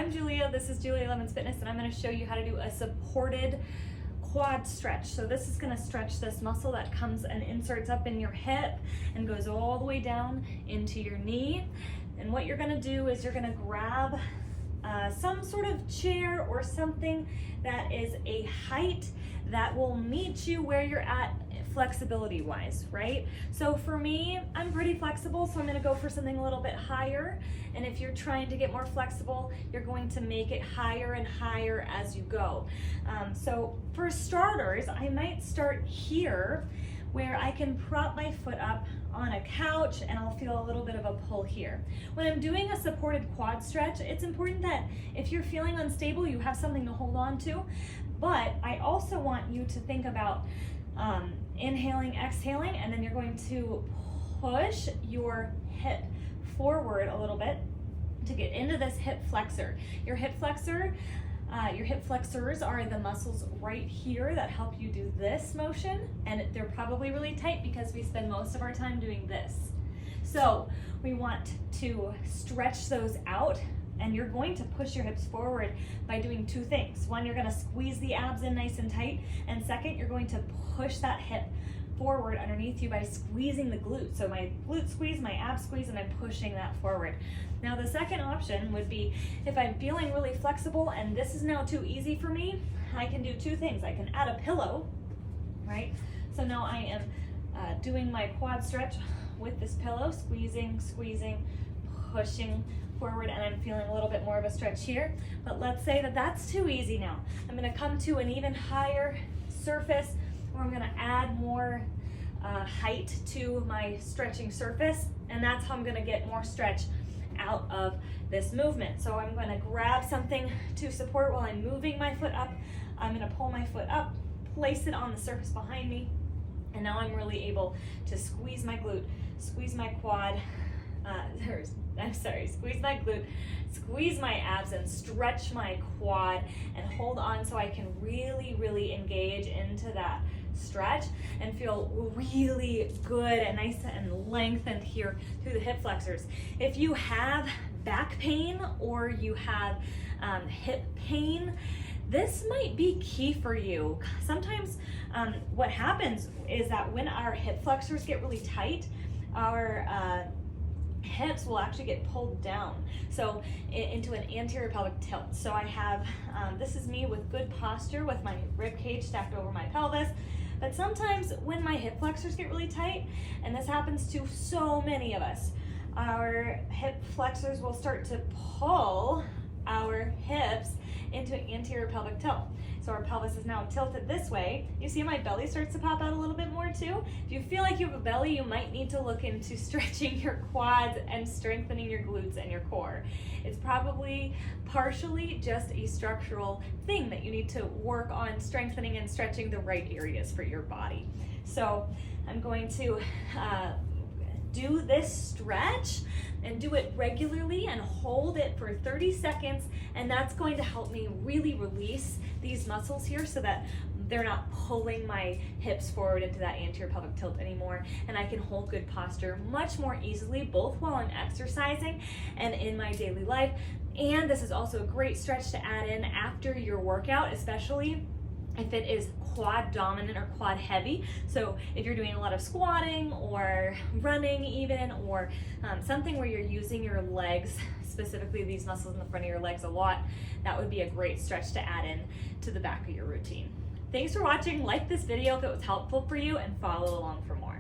I'm Julia, this is Julia Lemons Fitness, and I'm going to show you how to do a supported quad stretch. So this is going to stretch this muscle that comes and inserts up in your hip and goes all the way down into your knee. And what you're going to do is you're going to grab some sort of chair or something that is a height that will meet you where you're at flexibility wise, right? So for me, I'm pretty flexible, so I'm going to go for something a little bit higher. And if you're trying to get more flexible, you're going to make it higher and higher as you go. So for starters, I might start here where I can prop my foot up on a couch and I'll feel a little bit of a pull here. When I'm doing a supported quad stretch, it's important that if you're feeling unstable, you have something to hold on to. But I also want you to think about inhaling, exhaling, and then you're going to push your hip forward a little bit to get into this hip flexor. Your hip flexors are the muscles right here that help you do this motion, and they're probably really tight because we spend most of our time doing this. So we want to stretch those out, and you're going to push your hips forward by doing two things. One, you're going to squeeze the abs in nice and tight, and second, you're going to push that hip forward underneath you by squeezing the glute. So my glute squeeze, my ab squeeze, and I'm pushing that forward. Now the second option would be if I'm feeling really flexible and this is now too easy for me, I can do two things. I can add a pillow, right? So now I am doing my quad stretch with this pillow, squeezing, squeezing, pushing forward, and I'm feeling a little bit more of a stretch here. But let's say that that's too easy now. I'm gonna come to an even higher surface, where I'm going to add more height to my stretching surface, and that's how I'm going to get more stretch out of this movement. So I'm going to grab something to support while I'm moving my foot up. I'm going to pull my foot up, place it on the surface behind me, and now I'm really able to squeeze my glute, squeeze my quad, squeeze my glute, squeeze my abs, and stretch my quad, and hold on so I can really, really engage into that stretch and feel really good and nice and lengthened here through the hip flexors. If you have back pain or you have hip pain, this might be key for you. Sometimes what happens is that when our hip flexors get really tight, our hips will actually get pulled down, so into an anterior pelvic tilt. So I have, this is me with good posture with my rib cage stacked over my pelvis. But sometimes when my hip flexors get really tight, and this happens to so many of us, our hip flexors will start to pull our hips into an anterior pelvic tilt. So our pelvis is now tilted this way. You see my belly starts to pop out a little bit more too. If you feel like you have a belly, you might need to look into stretching your quads and strengthening your glutes and your core. It's probably partially just a structural thing that you need to work on strengthening and stretching the right areas for your body. So I'm going to do this stretch and do it regularly and hold it for 30 seconds, and that's going to help me really release these muscles here so that they're not pulling my hips forward into that anterior pelvic tilt anymore, and I can hold good posture much more easily, both while I'm exercising and in my daily life. And this is also a great stretch to add in after your workout, especially if it is quad dominant or quad heavy. So if you're doing a lot of squatting or running even, or something where you're using your legs, specifically these muscles in the front of your legs a lot, that would be a great stretch to add in to the back of your routine. Thanks for watching. Like this video if it was helpful for you, and follow along for more.